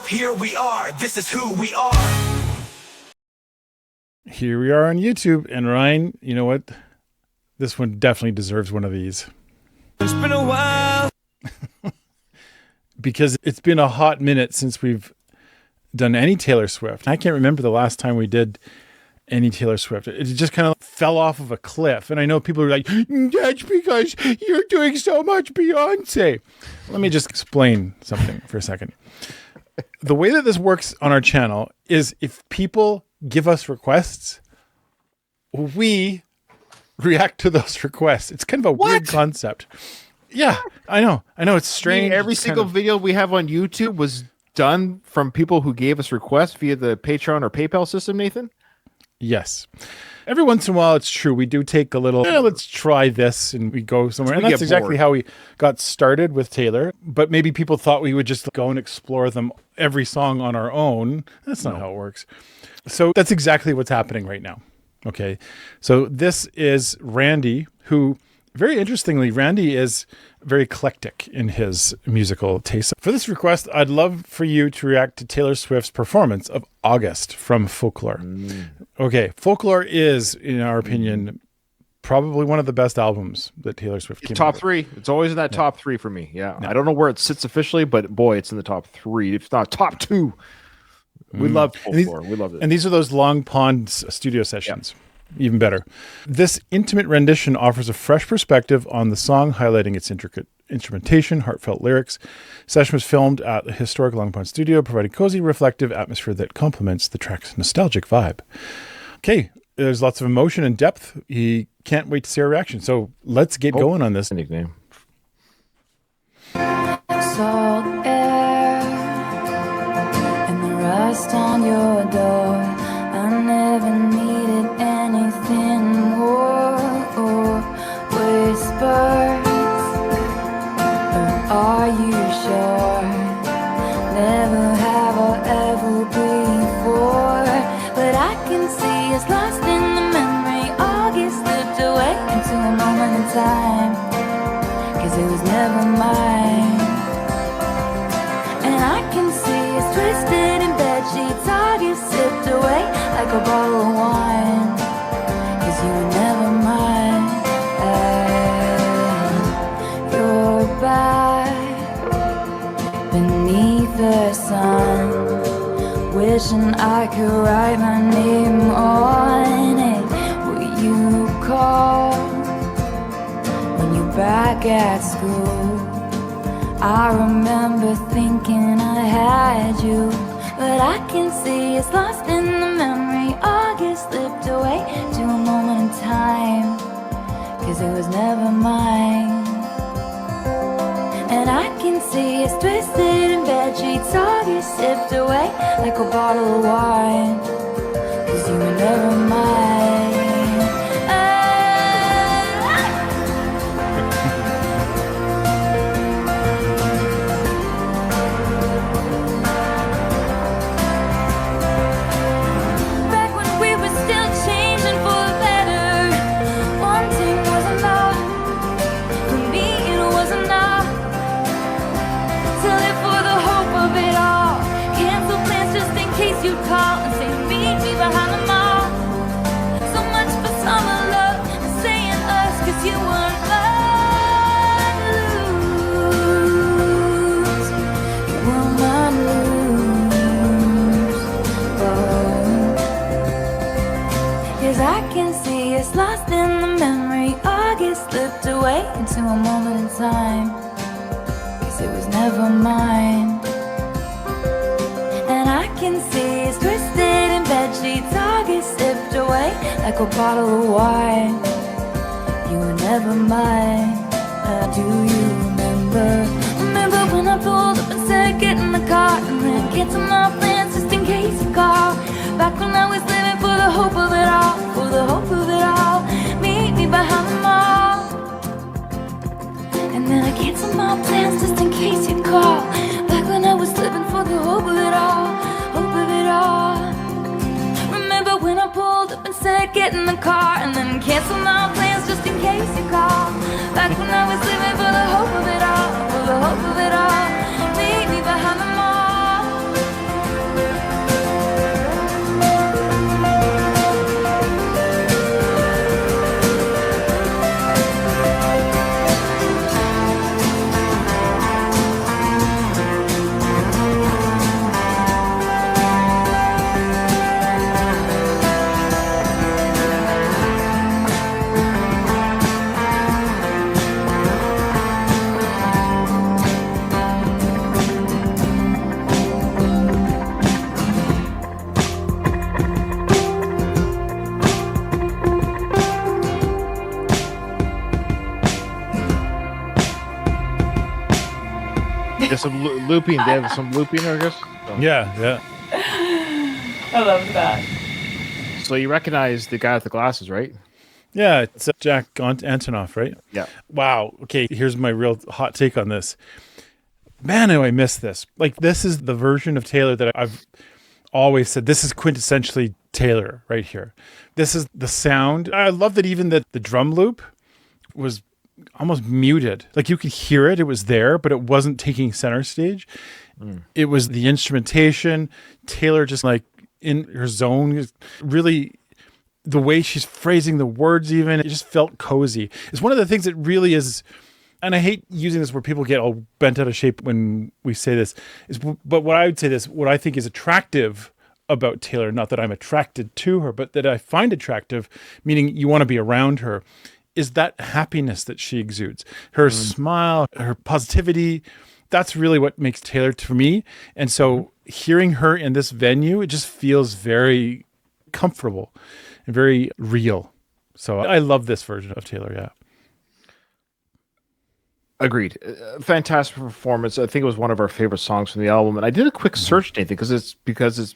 Here we are, this is who we are. Here we are on YouTube. And Ryan, you know what? This one definitely deserves one of these. It's been a while. Because it's been a hot minute since we've done any Taylor Swift. I can't remember the last time we did any Taylor Swift. It just kind of fell off of a cliff. And I know people are like, that's because you're doing so much Beyonce. Let me just explain something for a second. The way that this works on our channel is if people give us requests, we react to those requests. It's kind of a weird concept. Yeah, I know. It's strange. Every single video we have on YouTube was done from people who gave us requests via the Patreon or PayPal system, Nathan? Yes. Every once in a while, it's true. We do take a little, let's try this, and we go somewhere. And that's exactly how we got started with Taylor. But maybe people thought we would just go and explore them every song on our own. That's not how it works. So that's exactly what's happening right now. Okay. So this is Randy, who, very interestingly, Randy is very eclectic in his musical taste. For this request, I'd love for you to react to Taylor Swift's performance of August from Folklore. Okay, Folklore is, in our opinion, probably one of the best albums that Taylor Swift came out Top with. three. It's always in that top three for me. Yeah. I don't know where it sits officially, but boy, it's in the top three, if not top two. We love Folklore. We love it. And these are those Long Pond studio sessions. Yeah. Even better. This intimate rendition offers a fresh perspective on the song, highlighting its intricate instrumentation, heartfelt lyrics. Session was filmed at the historic Long Pond studio, providing cozy, reflective atmosphere that complements the track's nostalgic vibe. Okay, there's lots of emotion and depth. You can't wait to see our reaction. So let's get going on this. Nickname. Salt air and the rust on your door. I never needed anything more. Or whispers, or are you sure? Never have I ever before. But I can see it's lost in the memory. August slipped away into a moment in time, 'cause it was never mine. And I can see it's twisted in bed sheets. August slipped away like a bottle of wine, 'cause you were never mine. And you're back beneath the sun, wishing I could write my name on it. Will you call when you're back at school? I remember thinking I had you, but I can see it's lost in the memory. August slipped away to a moment in time, 'cause it was never mine. And I can see it's twisted in bed sheets. August slipped away like a bottle of wine, 'cause you were never mine. You call and say meet me behind the mall. So much for summer love and saying us, 'cause you weren't mine to lose. You were mine to lose. Oh. 'Cause I can see it's lost in the memory. August slipped away into a moment in time, 'cause it was never mine. And I can see it's twisted in bed sheets. August slipped away like a bottle of wine. You were never mine. Do you remember? Remember when I pulled up and said get in the car, and then cancel my plans just in case you call. Back when I was living for the hope of it all, for the hope of it all. Meet me behind the mall, and then I canceled my plans just in case you call. Back when I was living for the hope of it all, hope of it all. Remember when I pulled up and said get in the car, and then canceled my plans just in case you call. Back when I was living for the hope of it all, for the hope of it all. Meet me behind the mall, There's some looping. They have some looping, I guess. So. Yeah. I love that. So you recognize the guy with the glasses, right? Yeah, it's Jack Antonoff, right? Yeah. Wow. Okay, here's my real hot take on this. Man, I miss this. Like, this is the version of Taylor that I've always said, this is quintessentially Taylor right here. This is the sound. I love that even the drum loop was almost muted. Like, you could hear it. It was there, but it wasn't taking center stage. It was the instrumentation. Taylor just like in her zone, really the way she's phrasing the words even, it just felt cozy. It's one of the things that really is, and I hate using this where people get all bent out of shape when we say this, but what I would say this, what I think is attractive about Taylor, not that I'm attracted to her, but that I find attractive, meaning you want to be around her, is that happiness that she exudes. Her smile, her positivity, that's really what makes Taylor to me. And so hearing her in this venue, it just feels very comfortable and very real. So I love this version of Taylor, yeah. Agreed. Fantastic performance. I think it was one of our favorite songs from the album. And I did a quick search, Nathan, because it's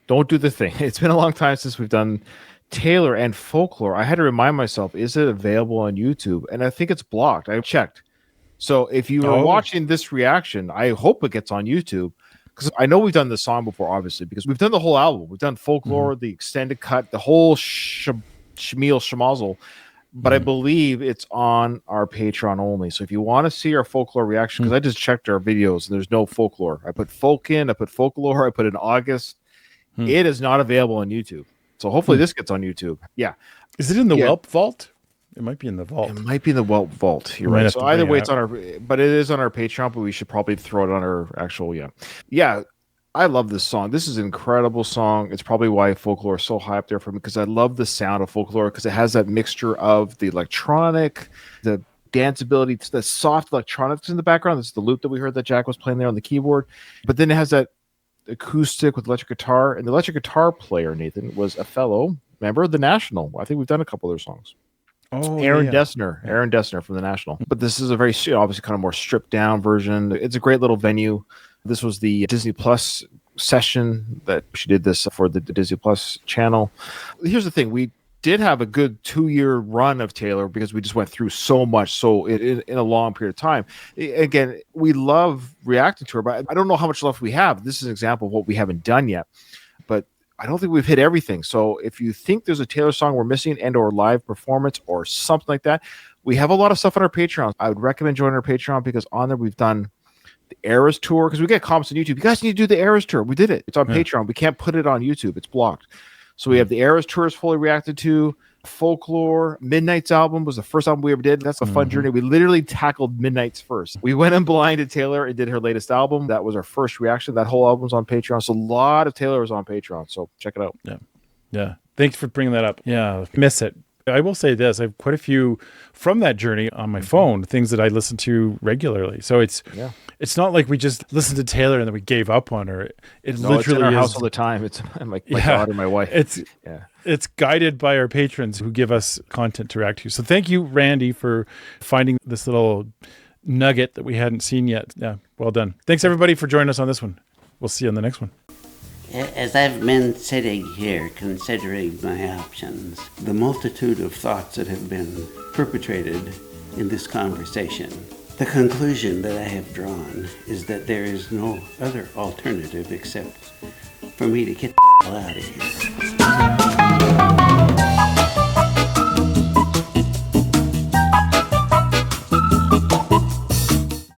don't do the thing. It's been a long time since we've done Taylor and Folklore. I had to remind myself, is it available on YouTube? And I think it's blocked. I checked. So if you are watching this reaction, I hope it gets on YouTube. Because I know we've done this song before, obviously, because we've done the whole album. We've done Folklore, the extended cut, the whole schmazzle. But I believe it's on our Patreon only. So if you want to see our Folklore reaction, because I just checked our videos and there's no Folklore. I put folk in, I put Folklore, I put in August. It is not available on YouTube. So hopefully this gets on YouTube. Yeah. Is it in the Whelp Vault? It might be in the vault. It might be in the Whelp Vault. You're right. So either way, it's on our, but it is on our Patreon, but we should probably throw it on our actual, Yeah, I love this song. This is an incredible song. It's probably why Folklore is so high up there for me, because I love the sound of Folklore, because it has that mixture of the electronic, the danceability, the soft electronics in the background. This is the loop that we heard that Jack was playing there on the keyboard. But then it has that acoustic with electric guitar. And the electric guitar player, Nathan, was a fellow member of the National. I think we've done a couple of their songs. Aaron Dessner from the National. But this is a very, obviously kind of more stripped down version. It's a great little venue. This was the Disney Plus session that she did this for the Disney Plus channel. Here's the thing. We did have a good 2-year run of Taylor because we just went through so much in a long period of time. Again, we love reacting to her, but I don't know how much left we have. This is an example of what we haven't done yet. But I don't think we've hit everything. So if you think there's a Taylor song we're missing and or live performance or something like that, we have a lot of stuff on our Patreon. I would recommend joining our Patreon because on there we've done the Eras tour, because we get comments on YouTube. You guys need to do the Eras tour. We did it. It's on Patreon. We can't put it on YouTube. It's blocked. So we have the Eras tours fully reacted to. Folklore, Midnight's album was the first album we ever did. That's a fun journey. We literally tackled Midnight's first. We went in blind to Taylor and did her latest album. That was our first reaction. That whole album's on Patreon. So a lot of Taylor is on Patreon. So check it out. Yeah. Thanks for bringing that up. Yeah, miss it. I will say this, I have quite a few from that journey on my phone, things that I listen to regularly. So it's not like we just listened to Taylor and then we gave up on her. It's literally in our house all the time. It's like my daughter, my wife. It's guided by our patrons who give us content to react to. So thank you, Randy, for finding this little nugget that we hadn't seen yet. Yeah, well done. Thanks everybody for joining us on this one. We'll see you on the next one. As I've been sitting here considering my options, the multitude of thoughts that have been perpetrated in this conversation, the conclusion that I have drawn is that there is no other alternative except for me to get the hell out of here.